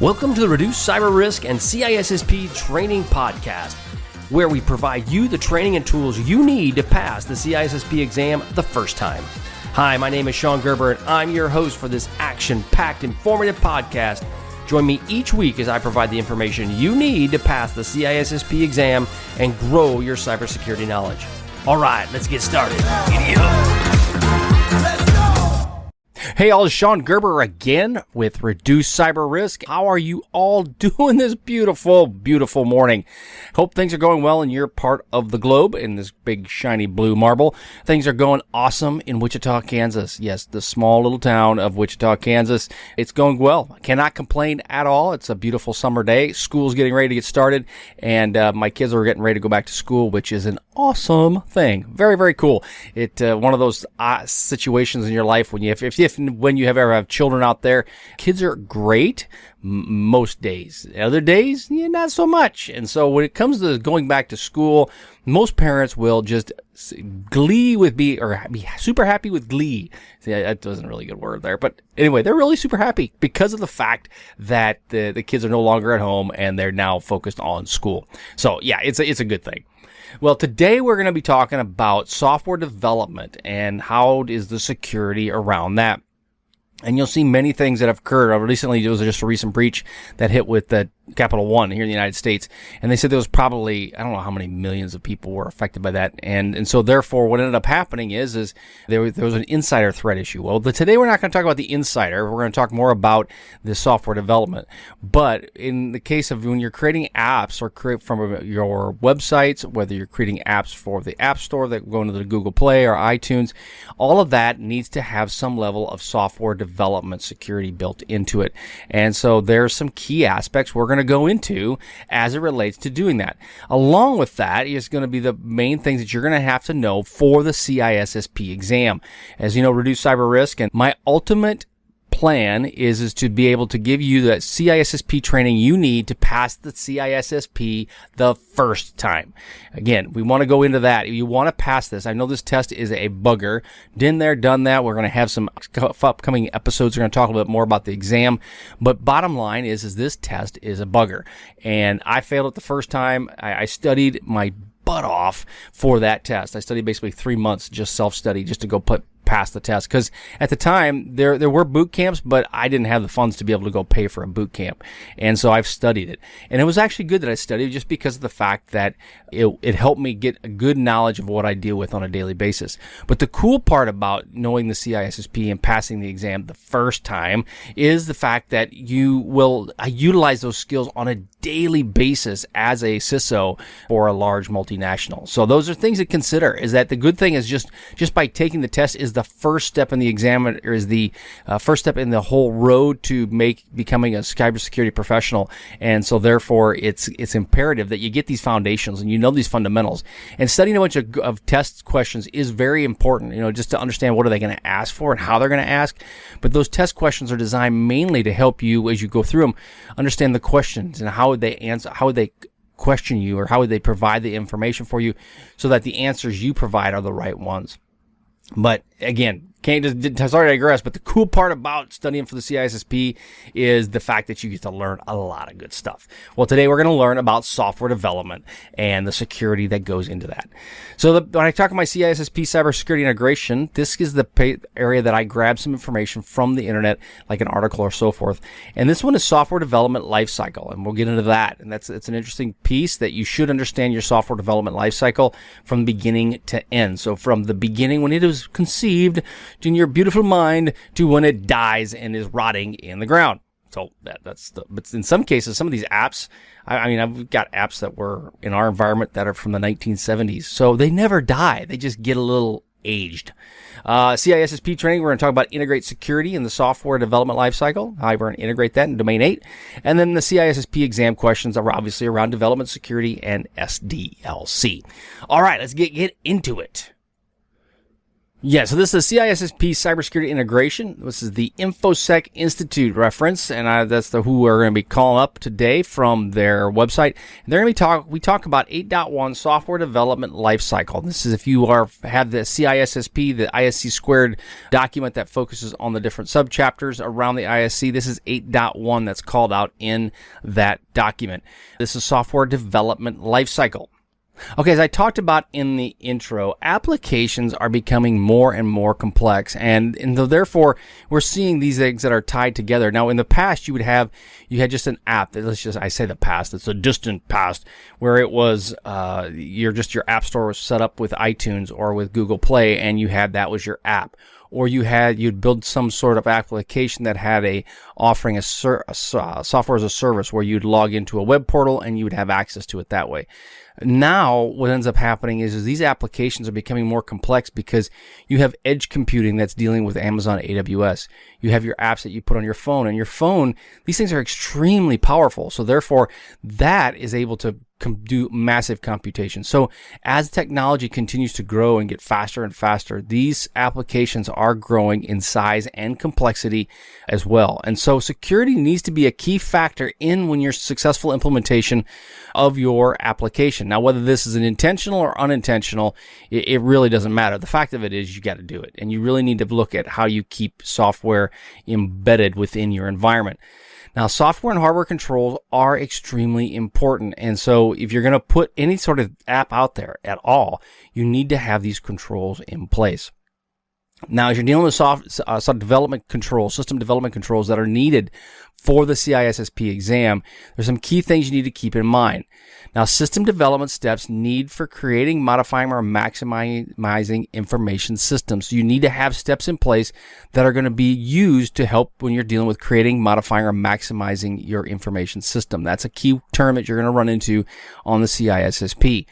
Welcome to the Reduce Cyber Risk and CISSP Training Podcast, where we provide you the training and tools you need to pass the CISSP exam the first time. Hi, my name is Shon Gerber, and I'm your host for this action-packed, informative podcast. Join me each week as I provide the information you need to pass the CISSP exam and grow your cybersecurity knowledge. All right, let's get started. Giddy up. Hey, all, it's Shon Gerber again with Reduce Cyber Risk. How are you all doing this beautiful, beautiful morning? Hope things are going well in your part of the globe, in this big, shiny blue marble. Things are going awesome in Wichita, Kansas. Yes, the small little town of Wichita, Kansas. It's going well. I cannot complain at all. It's a beautiful summer day. School's getting ready to get started, and my kids are getting ready to go back to school, which is an awesome thing. Very, very cool. It one of those situations in your life when you ever have children out there. Kids are great most days. Other days, not so much. And so when it comes to going back to school, most parents will just be super happy with glee. See, that wasn't a really good word there, but anyway, they're really super happy because of the fact that the kids are no longer at home and they're now focused on school. So yeah, it's a good thing. Well, today we're going to be talking about software development and how is the security around that. And you'll see many things that have occurred. Recently, there was just a recent breach that hit with the Capital One here in the United States. And they said there was probably, I don't know how many millions of people were affected by that. And so therefore, what ended up happening is there was an insider threat issue. Well, today we're not going to talk about the insider. We're going to talk more about the software development. But in the case of when you're creating apps or create from your websites, whether you're creating apps for the App Store that go into the Google Play or iTunes, all of that needs to have some level of software development security built into it. And so there's some key aspects we're going to go into as it relates to doing that. Along with that is going to be the main things that you're going to have to know for the CISSP exam. As you know, Reduce Cyber Risk, and my ultimate plan is to be able to give you that CISSP training you need to pass the CISSP the first time. Again, we want to go into that. If you want to pass this, I know this test is a bugger. Been there, done that. We're going to have some upcoming episodes. We're going to talk a little bit more about the exam. But bottom line is this test is a bugger. And I failed it the first time. I studied my butt off for that test. I studied basically 3 months, just self-study, just to go pass the test, because at the time there were boot camps, but I didn't have the funds to be able to go pay for a boot camp, and so I've studied it, and it was actually good that I studied just because of the fact that it helped me get a good knowledge of what I deal with on a daily basis. But the cool part about knowing the CISSP and passing the exam the first time is the fact that you will utilize those skills on a daily basis as a CISO for a large multinational. So those are things to consider. Is that the good thing is just by taking the test is the first step in the exam, or is the first step in the whole road to becoming a cybersecurity professional. And so therefore it's imperative that you get these foundations and you know these fundamentals. And studying a bunch of test questions is very important, just to understand what are they going to ask for and how they're going to ask. But those test questions are designed mainly to help you as you go through them understand the questions and how would they answer, how would they question you, or how would they provide the information for you so that the answers you provide are the right ones. But again, sorry to digress, but the cool part about studying for the CISSP is the fact that you get to learn a lot of good stuff. Well, today we're going to learn about software development and the security that goes into that. So when I talk about my CISSP cybersecurity integration, this is the area that I grab some information from the internet, like an article or so forth. And this one is software development lifecycle, and we'll get into that. And it's an interesting piece that you should understand your software development lifecycle from beginning to end. So from the beginning, when it was conceived in your beautiful mind, to when it dies and is rotting in the ground. So but in some cases, some of these apps, I've got apps that were in our environment that are from the 1970s. So they never die. They just get a little aged. CISSP training, we're going to talk about integrate security in the software development lifecycle, how we're going to integrate that in Domain 8. And then the CISSP exam questions are obviously around development security and SDLC. All right, let's get into it. Yeah, so this is the CISSP Cybersecurity Integration. This is the InfoSec Institute reference, and that's who we're going to be calling up today from their website. They're going to be we talk about 8.1 software development lifecycle. This is if you have the CISSP, the ISC squared document that focuses on the different subchapters around the ISC. This is 8.1 that's called out in that document. This is software development lifecycle. Okay, as I talked about in the intro, applications are becoming more and more complex, and therefore we're seeing these things that are tied together. Now, in the past, you had just an app. I say the past; it's a distant past, where it was your app store was set up with iTunes or with Google Play, and that was your app. Or you'd build some sort of application that had offering a software as a service where you'd log into a web portal and you would have access to it that way. Now, what ends up happening is these applications are becoming more complex because you have edge computing that's dealing with Amazon AWS. You have your apps that you put on your phone, and your phone, these things are extremely powerful. So therefore, that is able to do massive computation. So as technology continues to grow and get faster and faster, these applications are growing in size and complexity as well. And so security needs to be a key factor when your successful implementation of your application. Now, whether this is an intentional or unintentional, it really doesn't matter. The fact of it is you got to do it. And you really need to look at how you keep software embedded within your environment. Now, software and hardware controls are extremely important. And so if you're going to put any sort of app out there at all, you need to have these controls in place. Now, as you're dealing with system development controls that are needed for the CISSP exam, there's some key things you need to keep in mind. Now, system development steps need for creating, modifying, or maximizing information systems. So you need to have steps in place that are going to be used to help when you're dealing with creating, modifying, or maximizing your information system. That's a key term that you're going to run into on the CISSP.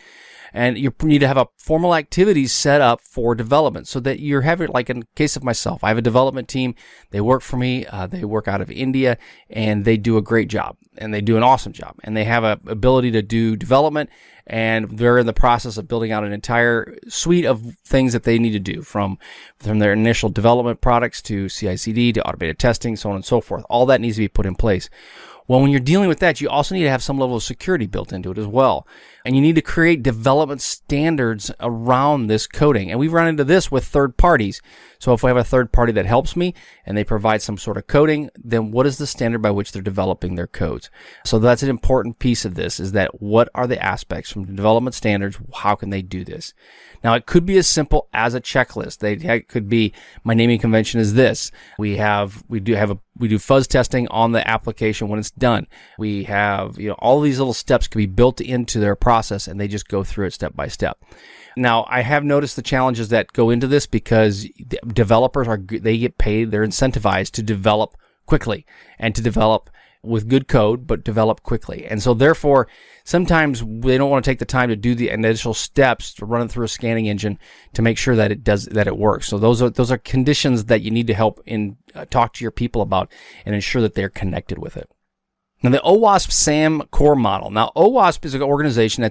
And you need to have a formal activities set up for development so that you're having, like in the case of myself, I have a development team. They work for me. They work out of India, and they do a great job, and they do an awesome job. And they have a ability to do development, and they're in the process of building out an entire suite of things that they need to do from their initial development products to CI/CD to automated testing, so on and so forth. All that needs to be put in place. Well, when you're dealing with that, you also need to have some level of security built into it as well. And you need to create development standards around this coding. And we've run into this with third parties. So if we have a third party that helps me and they provide some sort of coding, then what is the standard by which they're developing their codes? So that's an important piece of this, is that what are the aspects from the development standards? How can they do this? Now, it could be as simple as a checklist. It could be, my naming convention is this. We do fuzz testing on the application when it's done. We have, all these little steps can be built into their process, and they just go through it step by step. Now, I have noticed the challenges that go into this because developers they get paid, they're incentivized to develop quickly and to develop with good code, but develop quickly. And so therefore, sometimes they don't want to take the time to do the initial steps to run it through a scanning engine to make sure that it works. So those are conditions that you need to help talk to your people about and ensure that they're connected with it. Now, the OWASP SAM core model. Now, OWASP is an organization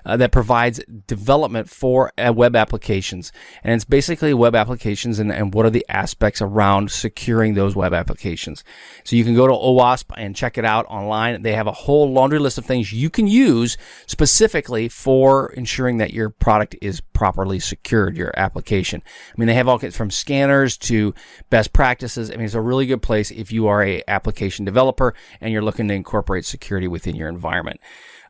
that provides development for web applications. And it's basically web applications and what are the aspects around securing those web applications. So you can go to OWASP and check it out online. They have a whole laundry list of things you can use specifically for ensuring that your product is properly secured, your application. I mean, they have all kinds from scanners to best practices. I mean, it's a really good place if you are an application developer and you're looking to incorporate security within your environment.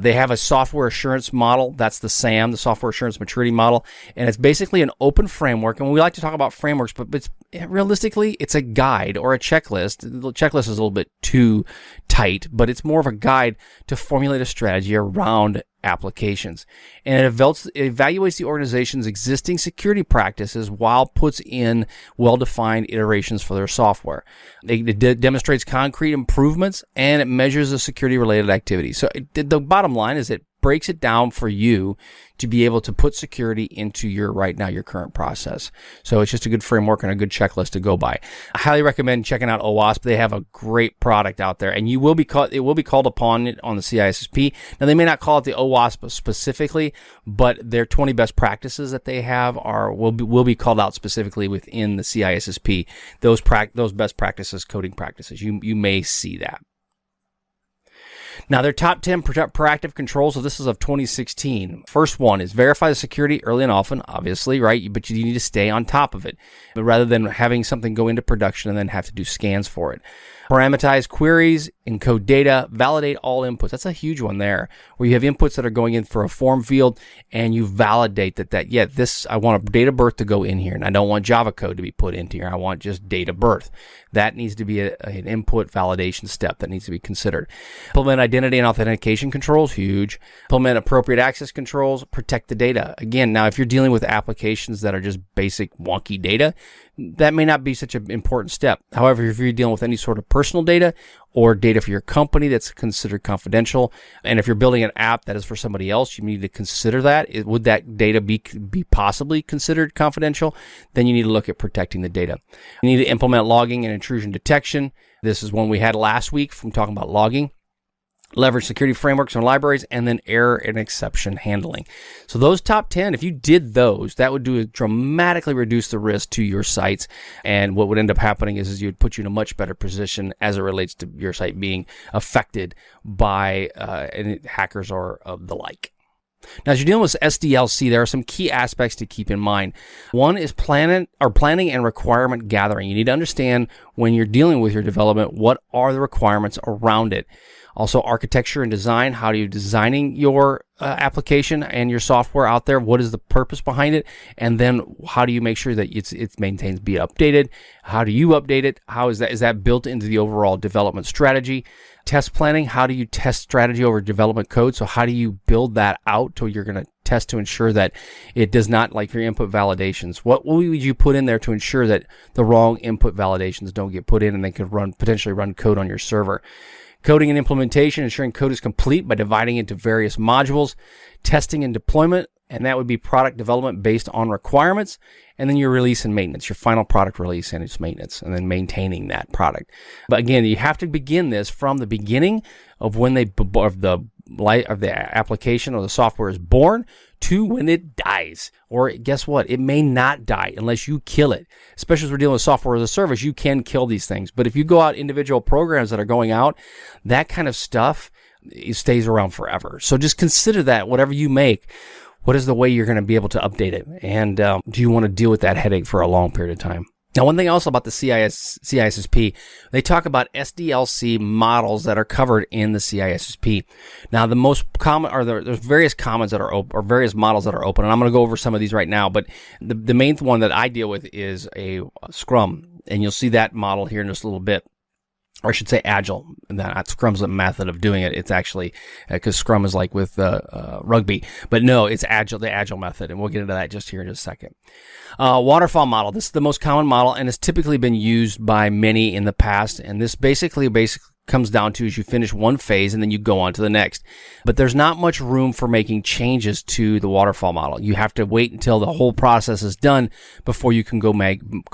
They have a software assurance model. That's the SAM, the Software Assurance Maturity Model. And it's basically an open framework. And we like to talk about frameworks, but realistically, it's a guide or a checklist. The checklist is a little bit too tight, but it's more of a guide to formulate a strategy around applications. And it evaluates the organization's existing security practices while puts in well-defined iterations for their software. It demonstrates concrete improvements, and it measures the security-related activities. So the bottom line is it breaks it down for you to be able to put security into your current process. So it's just a good framework and a good checklist to go by. I highly recommend checking out OWASP. They have a great product out there, and it will be called upon it on the CISSP. Now, they may not call it the OWASP specifically, but their 20 best practices that they have will be called out specifically within the CISSP. Those best practices, coding practices. You may see that. Now, their top 10 proactive controls, so this is of 2016. First one is verify the security early and often, obviously, right? But you need to stay on top of it, but rather than having something go into production and then have to do scans for it. Parameterize queries, encode data, validate all inputs. That's a huge one there, where you have inputs that are going in for a form field, and you validate that I want a date of birth to go in here, and I don't want Java code to be put into here. I want just date of birth. That needs to be an input validation step that needs to be considered. Implement identity and authentication controls, huge. Implement appropriate access controls, protect the data. Again, now if you're dealing with applications that are just basic wonky data, that may not be such an important step. However, if you're dealing with any sort of personal data or data for your company that's considered confidential, and if you're building an app that is for somebody else, you need to consider that. Would that data be possibly considered confidential? Then you need to look at protecting the data. You need to implement logging and intrusion detection. This is one we had last week from talking about logging. Leverage security frameworks and libraries, and then error and exception handling. So those top 10, if you did those, that would dramatically reduce the risk to your sites. And what would end up happening is you would put you in a much better position as it relates to your site being affected by hackers or of the like. Now, as you're dealing with SDLC, there are some key aspects to keep in mind. One is planning and requirement gathering. You need to understand when you're dealing with your development, what are the requirements around it. Also, architecture and design. How are you designing your application and your software out there? What is the purpose behind it? And then how do you make sure that it maintains, be updated? How do you update it? How is that built into the overall development strategy? Test planning. How do you test strategy over development code? So how do you build that out till you're going to test to ensure that it does not, like your input validations? What would you put in there to ensure that the wrong input validations don't get put in and they could potentially run code on your server? Coding and implementation, ensuring code is complete by dividing into various modules. Testing and deployment, and that would be product development based on requirements. And then your release and maintenance, your final product release and its maintenance, and then maintaining that product. But again, you have to begin this from the beginning of when the application or the software is born to when it dies. Or guess what? It may not die unless you kill it. Especially as we're dealing with software as a service, you can kill these things. But if you go out individual programs that are going out, that kind of stuff, it stays around forever. So just consider that whatever you make, what is the way you're going to be able to update it? And do you want to deal with that headache for a long period of time? Now, one thing also about the CISSP, they talk about SDLC models that are covered in the CISSP. Now, the most common there's various comments that are open, or various models that are open, and I'm going to go over some of these right now. But the main one that I deal with is a Scrum, and you'll see that model here in just a little bit. Or I should say Agile. That Scrum's a method of doing it. It's actually, because Scrum is like with rugby. But no, it's Agile, the Agile method. And we'll get into that just here in just a second. Waterfall model. This is the most common model, and it's typically been used by many in the past. And this basically comes down to is you finish one phase and then you go on to the next. But there's not much room for making changes to the waterfall model. You have to wait until the whole process is done before you can go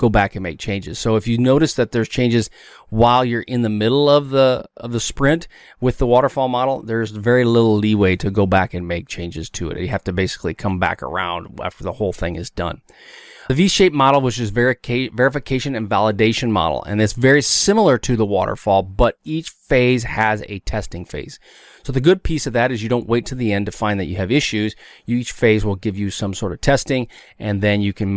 back and make changes. So if you notice that there's changes while you're in the middle of the sprint with the waterfall model, there's very little leeway to go back and make changes to it. You have to basically come back around after the whole thing is done. The V-shaped model, which is verification and validation model, and it's very similar to the waterfall, but each phase has a testing phase. So the good piece of that is you don't wait to the end to find that you have issues. Each phase will give you some sort of testing, and then you can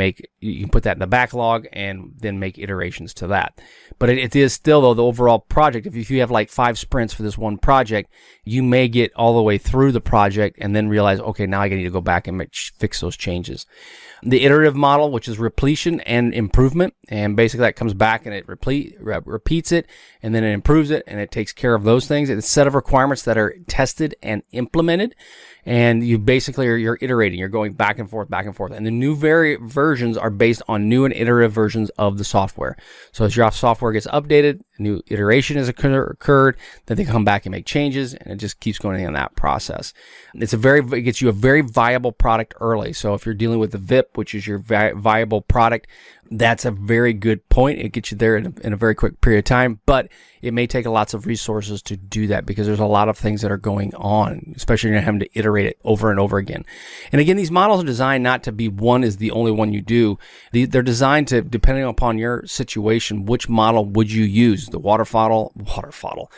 put that in the backlog and then make iterations to that. But it is still, though, the overall project. If you have like 5 sprints for this one project, you may get all the way through the project and then realize, okay, now I need to go back and fix those changes. The iterative model, which is repletion and improvement, and basically that comes back and it repeats it, and then it improves it, and it takes care of those things. It's a set of requirements that are tested and implemented, and you basically you're iterating. You're going back and forth, and the new versions are based on new and iterative versions of the software. So as your software gets updated, it, a new iteration has occurred, then they come back and make changes, and it just keeps going in that process. It gets you a very viable product early. So if you're dealing with the VIP, which is your viable product, that's a very good point. It gets you there in a very quick period of time, but it may take lots of resources to do that because there's a lot of things that are going on, especially when you're having to iterate it over and over again. And again, these models are designed not to be one is the only one you do. They're designed to, depending upon your situation, which model would you use? The waterfall, the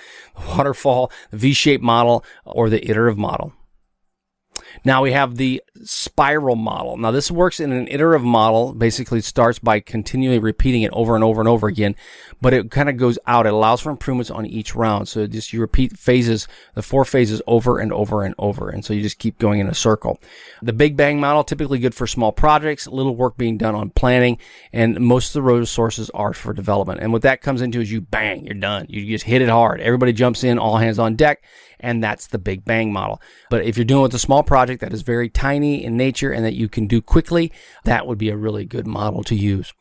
V-shaped model, or the iterative model. Now we have the spiral model. Now this works in an iterative model. Basically, it starts by continually repeating it over and over and over again, but it kind of goes out. It allows for improvements on each round. So just you repeat phases, the 4 phases over and over and over. And so you just keep going in a circle. The Big Bang model, typically good for small projects, little work being done on planning, and most of the resources are for development. And what that comes into is you bang, you're done. You just hit it hard. Everybody jumps in, all hands on deck. And that's the Big Bang model. But if you're doing with a small project that is very tiny in nature and that you can do quickly, that would be a really good model to use.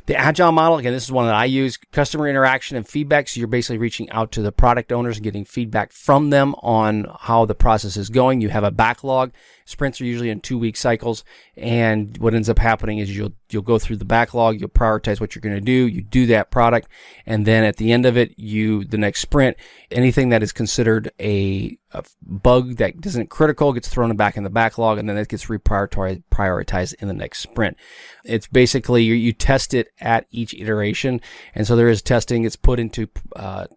The Agile model, again, this is one that I use, customer interaction and feedback. So you're basically reaching out to the product owners and getting feedback from them on how the process is going. You have a backlog. Sprints are usually in 2-week cycles. And what ends up happening is you'll go through the backlog. You'll prioritize what you're going to do. You do that product. And then at the end of it, the next sprint, anything that is considered a bug that isn't critical gets thrown back in the backlog, and then it gets prioritized in the next sprint. It's basically you test it at each iteration, and so there is testing. It's put into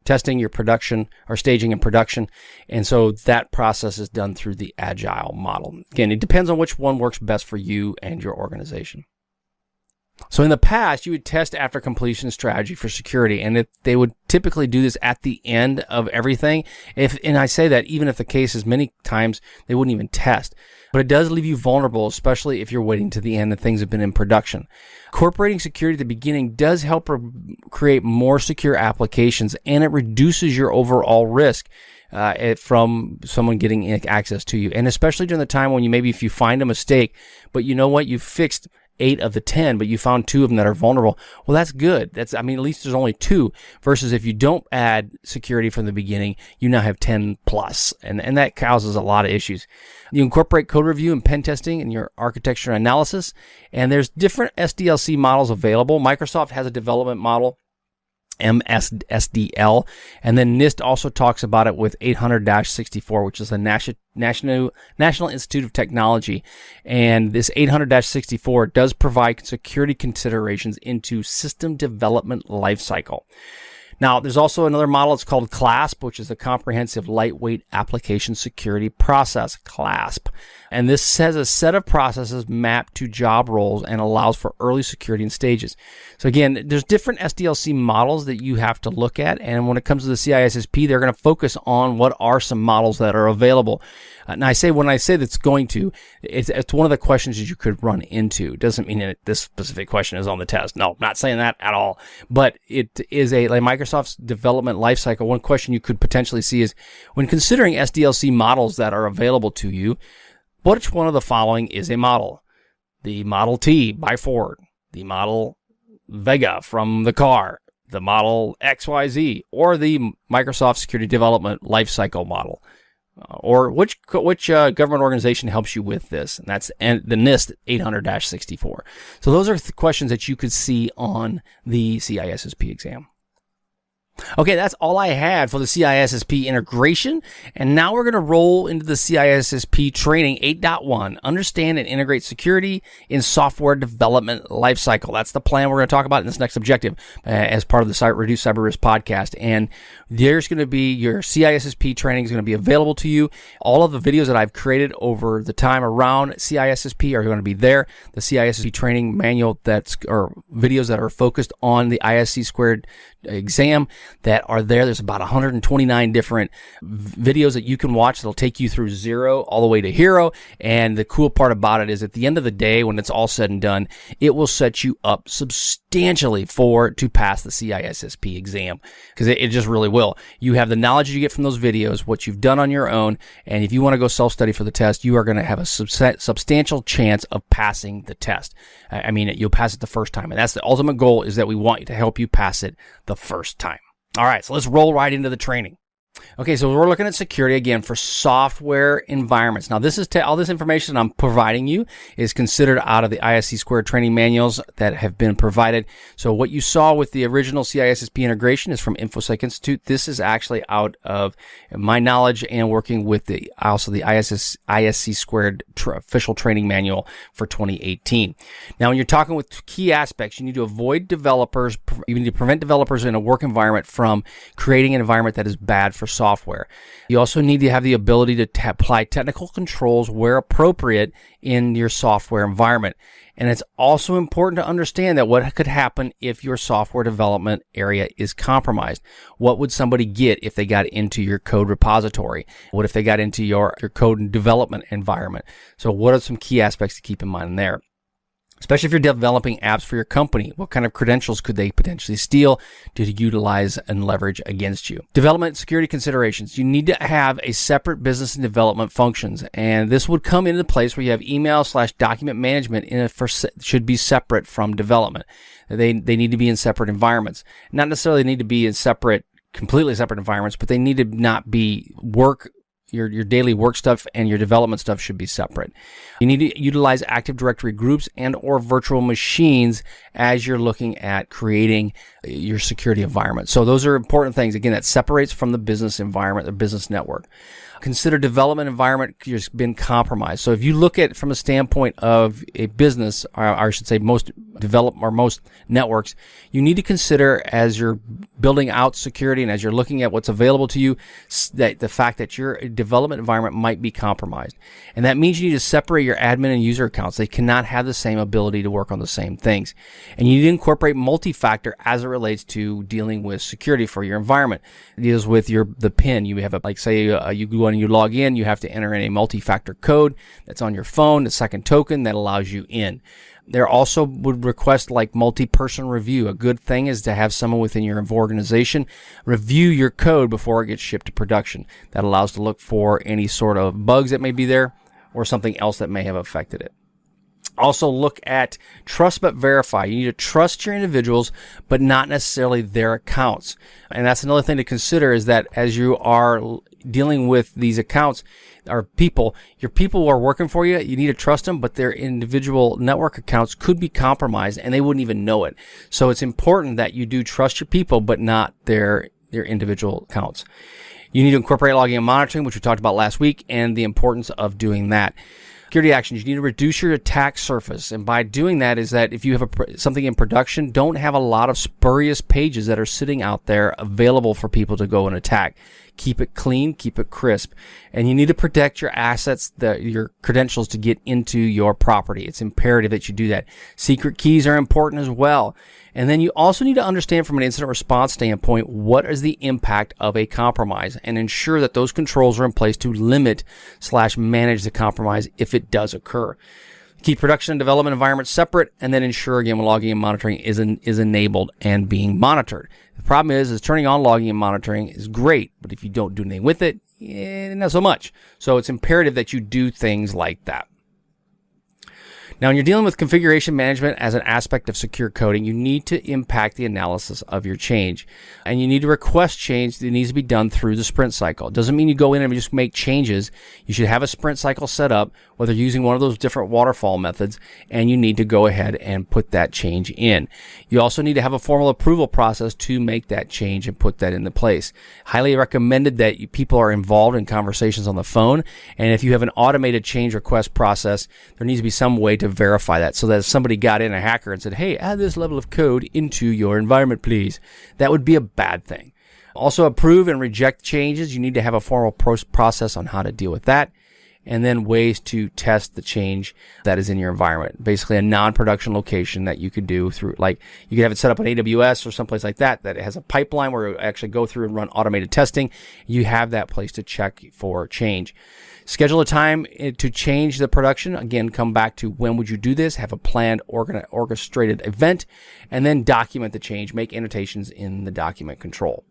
testing your production or staging and production, and so that process is done through the Agile model. Again, it depends on which one works best for you and your organization. So in the past, you would test after completion strategy for security, and they would typically do this at the end of everything. And I say that even if the case is many times they wouldn't even test, but it does leave you vulnerable, especially if you're waiting to the end and things have been in production. Incorporating security at the beginning does help create more secure applications, and it reduces your overall risk from someone getting access to you. And especially during the time when if you find a mistake, but you know what, you fixed 8 of the 10, but you found 2 of them that are vulnerable. Well, that's good. At least there's only 2 versus if you don't add security from the beginning, you now have 10 plus, and that causes a lot of issues. You incorporate code review and pen testing in your architecture analysis, and there's different SDLC models available. Microsoft has a development model, MSDL, and then NIST also talks about it with 800-64, which is the National Institute of Technology. And this 800-64 does provide security considerations into system development lifecycle. Now, there's also another model. It's called CLASP, which is the Comprehensive Lightweight Application Security Process, CLASP. And this has a set of processes mapped to job roles and allows for early security in stages. So again, there's different SDLC models that you have to look at. And when it comes to the CISSP, they're going to focus on what are some models that are available. And when I say that's going to, it's one of the questions that you could run into. It doesn't mean that this specific question is on the test. No, I'm not saying that at all. But it is like Microsoft's development lifecycle. One question you could potentially see is when considering SDLC models that are available to you, which one of the following is a model? The Model T by Ford, the Model Vega from the car, the Model XYZ, or the Microsoft Security Development Lifecycle model. Or which government organization helps you with this? And that's the NIST 800-64. So those are questions that you could see on the CISSP exam. Okay, that's all I had for the CISSP integration, and now we're going to roll into the CISSP training 8.1, understand and integrate security in software development lifecycle. That's the plan we're going to talk about in this next objective as part of the Reduce Cyber Risk podcast, and there's going to be your CISSP training is going to be available to you. All of the videos that I've created over the time around CISSP are going to be there. The CISSP training manual or videos that are focused on the ISC squared exam. that are there. There's about 129 different videos that you can watch that'll take you through zero all the way to hero. And the cool part about it is at the end of the day, when it's all said and done, it will set you up substantially to pass the CISSP exam, because it just really will. You have the knowledge you get from those videos, what you've done on your own, and if you want to go self-study for the test, you are going to have a substantial chance of passing the test. I mean, you'll pass it the first time, and that's the ultimate goal, is that we want you to help you pass it the first time. All right, so let's roll right into the training. Okay, so we're looking at security again for software environments. Now, this is all this information I'm providing you is considered out of the ISC Squared training manuals that have been provided. So what you saw with the original CISSP integration is from InfoSec Institute. This is actually out of my knowledge and working with the ISC Squared official training manual for 2018. Now, when you're talking with key aspects, you need to avoid developers. You need to prevent developers in a work environment from creating an environment that is bad for software. You also need to have the ability to apply technical controls where appropriate in your software environment. And it's also important to understand that what could happen if your software development area is compromised. What would somebody get if they got into your code repository? What if they got into your code development environment? So what are some key aspects to keep in mind there? Especially if you're developing apps for your company, what kind of credentials could they potentially steal to utilize and leverage against you? Development security considerations. You need to have a separate business and development functions, and this would come into place where you have email/document management should be separate from development. They need to be in separate environments. Not necessarily need to be in completely separate environments, but they need to not be your daily work stuff and your development stuff should be separate. You need to utilize Active Directory groups and or virtual machines as you're looking at creating your security environment. So those are important things. Again, that separates from the business environment, the business network. Consider development environment has been compromised. So if you look at it from a standpoint of a business, or I should say most networks, you need to consider as you're building out security and as you're looking at what's available to you, that the fact that your development environment might be compromised. And that means you need to separate your admin and user accounts. They cannot have the same ability to work on the same things. And you need to incorporate multi-factor as it relates to dealing with security for your environment. It deals with the PIN. You have you go and you log in, you have to enter in a multi-factor code that's on your phone, the second token that allows you in. There also would request like multi-person review. A good thing is to have someone within your organization review your code before it gets shipped to production. That allows to look for any sort of bugs that may be there or something else that may have affected it. Also look at trust but verify. You need to trust your individuals, but not necessarily their accounts. And that's another thing to consider, is that as you are dealing with these accounts or people, your people who are working for you, you need to trust them, but their individual network accounts could be compromised and they wouldn't even know it. So it's important that you do trust your people, but not their individual accounts. You need to incorporate logging and monitoring, which we talked about last week, and the importance of doing that. Security actions. You need to reduce your attack surface. And by doing that is that if you have something in production, don't have a lot of spurious pages that are sitting out there available for people to go and attack. Keep it clean, keep it crisp. And you need to protect your assets, your credentials to get into your property. It's imperative that you do that. Secret keys are important as well. And then you also need to understand from an incident response standpoint, what is the impact of a compromise, and ensure that those controls are in place to limit/manage the compromise if it does occur. Keep production and development environments separate, and then ensure, again, when logging and monitoring is enabled and being monitored. The problem is turning on logging and monitoring is great, but if you don't do anything with it, not so much. So it's imperative that you do things like that. Now, when you're dealing with configuration management as an aspect of secure coding, you need to impact the analysis of your change. And you need to request change that needs to be done through the sprint cycle. It doesn't mean you go in and just make changes. You should have a sprint cycle set up, whether you're using one of those different waterfall methods, and you need to go ahead and put that change in. You also need to have a formal approval process to make that change and put that into place. Highly recommended that people are involved in conversations on the phone. And if you have an automated change request process, there needs to be some way to verify that, so that if somebody got in, a hacker, and said, hey, add this level of code into your environment, please, that would be a bad thing. Also, approve and reject changes. You need to have a formal process on how to deal with that. and then ways to test the change that is in your environment. Basically a non-production location that you could do through, like you could have it set up on AWS or someplace like that it has a pipeline where it actually go through and run automated testing. You have that place to check for change. Schedule a time to change the production. Again, come back to when would you do this, have a planned orchestrated event, and then document the change, make annotations in the document control.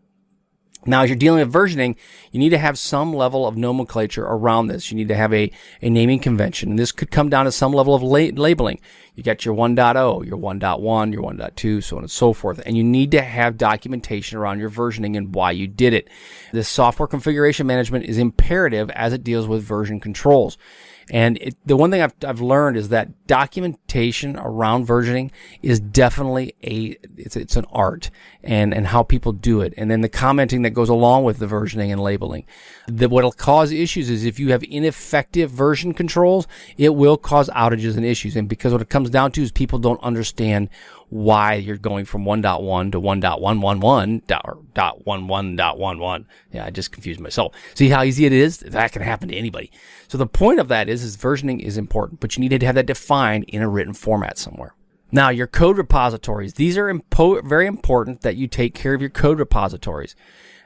Now, as you're dealing with versioning, you need to have some level of nomenclature around this. You need to have a naming convention. And this could come down to some level of labeling. You got your 1.0, your 1.1, your 1.2, so on and so forth. And you need to have documentation around your versioning and why you did it. This software configuration management is imperative as it deals with version controls. And the one thing I've learned is that documentation around versioning is definitely it's an art and how people do it. And then the commenting that goes along with the versioning and labeling. What'll cause issues is if you have ineffective version controls, it will cause outages and issues. And because what it comes down to is people don't understand why you're going from 1.1 to 1.111.11.11. Yeah, I just confused myself. See how easy it is? That can happen to anybody. So the point of that is versioning is important, but you need to have that defined in a written format somewhere. Now, your code repositories. These are very important that you take care of your code repositories.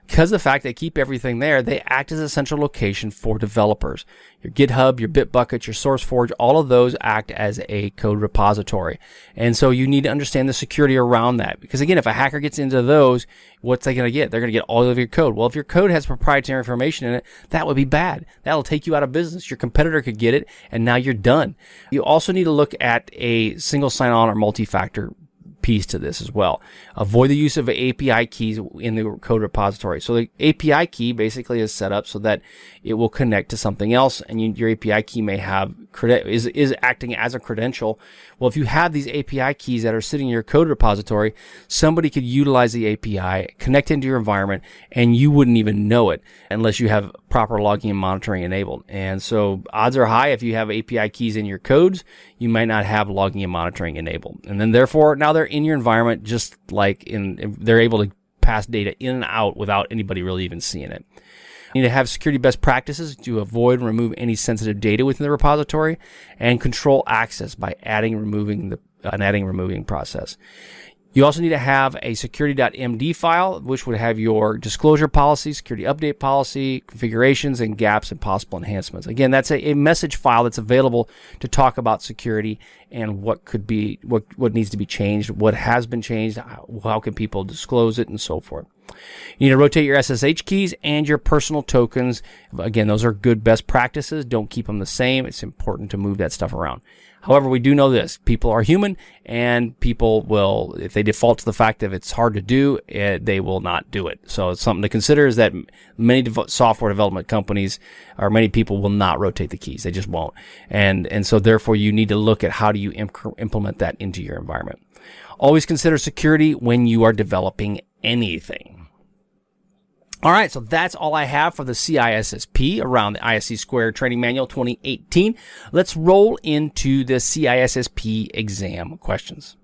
Because of the fact they keep everything there, they act as a central location for developers. Your GitHub, your Bitbucket, your SourceForge, all of those act as a code repository. And so you need to understand the security around that. Because again, if a hacker gets into those, what's they going to get? They're going to get all of your code. Well, if your code has proprietary information in it, that would be bad. That'll take you out of business. Your competitor could get it, and now you're done. You also need to look at a single sign-on or multi-factor piece to this as well. Avoid the use of API keys in the code repository. So the API key basically is set up so that it will connect to something else, and your API key may have is acting as a credential. Well, if you have these API keys that are sitting in your code repository, somebody could utilize the API, connect into your environment, and you wouldn't even know it unless you have proper logging and monitoring enabled. And so odds are high if you have API keys in your codes, you might not have logging and monitoring enabled. And then therefore, now they're in your environment, just like they're able to pass data in and out without anybody really even seeing it. You need to have security best practices to avoid and remove any sensitive data within the repository, and control access by adding and removing process. You also need to have a security.md file, which would have your disclosure policy, security update policy, configurations, and gaps and possible enhancements. Again, that's a message file that's available to talk about security and what needs to be changed, what has been changed, how can people disclose it, and so forth. You need to rotate your SSH keys and your personal tokens. Again, those are good best practices. Don't keep them the same. It's important to move that stuff around. However, we do know this. People are human, and people will, if they default to the fact that it's hard to do, they will not do it. So it's something to consider is that many software development companies or many people will not rotate the keys. They just won't. And so therefore you need to look at how do you implement that into your environment. Always consider security when you are developing anything. All right, so that's all I have for the CISSP around the ISC Squared Training Manual 2018. Let's roll into the CISSP exam questions.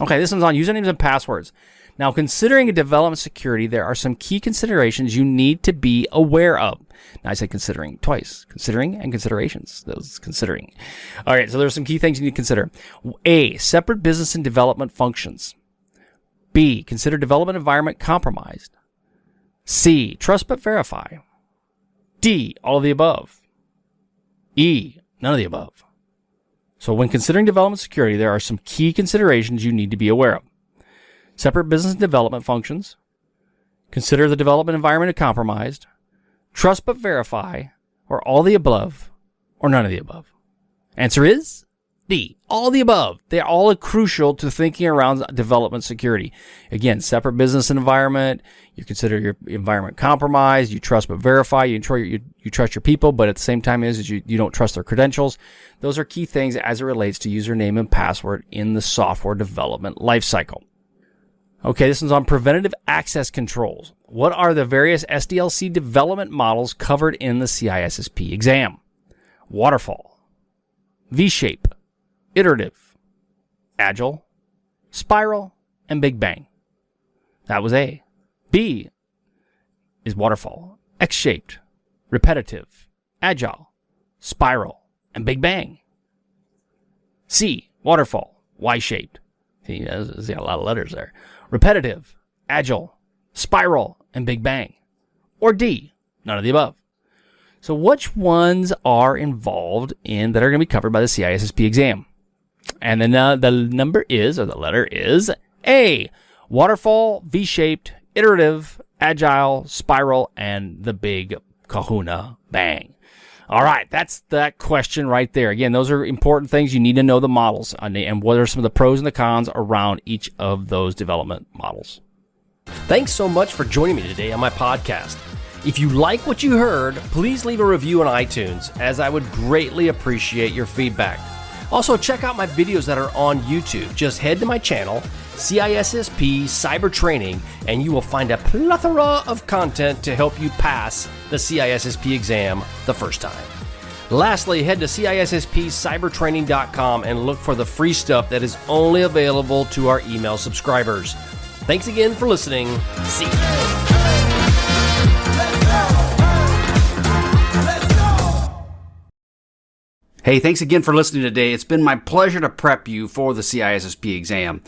Okay, this one's on usernames and passwords. Now, considering a development security, there are some key considerations you need to be aware of. Now, I said considering twice. Considering and considerations. Those considering. All right, so there's some key things you need to consider. A, separate business and development functions. B, consider development environment compromised. C, trust but verify. D, all of the above. E, none of the above. So when considering development security, there are some key considerations you need to be aware of. Separate business and development functions. Consider the development environment compromised. Trust but verify, or all of the above, or none of the above. Answer is D, all of the above. They're all crucial to thinking around development security. Again, separate business and environment. You consider your environment compromised. You trust but verify. You trust your people, but at the same time you don't trust their credentials. Those are key things as it relates to username and password in the software development lifecycle. Okay, this one's on preventative access controls. What are the various SDLC development models covered in the CISSP exam? Waterfall, V-shape, iterative, agile, spiral, and big bang. That was A. B is waterfall, X-shaped, repetitive, agile, spiral, and big bang. C, waterfall, Y-shaped. See, there's a lot of letters there. Repetitive, agile, spiral, and big bang. Or D, none of the above. So which ones are involved in that are going to be covered by the CISSP exam? And then the number is, or the letter is, A, waterfall, V-shaped, iterative, agile, spiral, and the big kahuna bang. All right, that's that question right there. Again, those are important things. You need to know the models and what are some of the pros and the cons around each of those development models. Thanks so much for joining me today on my podcast. If you like what you heard, please leave a review on iTunes, as I would greatly appreciate your feedback. Also, check out my videos that are on YouTube. Just head to my channel, CISSP Cyber Training, and you will find a plethora of content to help you pass the CISSP exam the first time. Lastly, head to CISSPcybertraining.com and look for the free stuff that is only available to our email subscribers. Thanks again for listening. See you. Hey, thanks again for listening today. It's been my pleasure to prep you for the CISSP exam.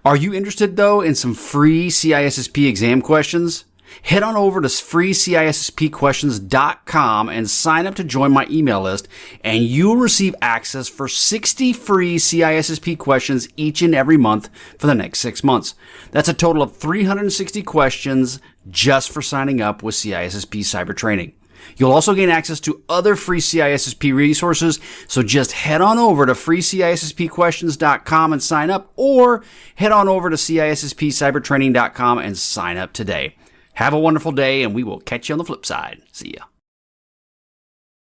Are you interested, though, in some free CISSP exam questions? Head on over to freecisspquestions.com and sign up to join my email list, and you'll receive access for 60 free CISSP questions each and every month for the next 6 months. That's a total of 360 questions just for signing up with CISSP Cyber Training. You'll also gain access to other free CISSP resources, so just head on over to freecisspquestions.com and sign up, or head on over to CISSPcybertraining.com and sign up today. Have a wonderful day, and we will catch you on the flip side. See ya.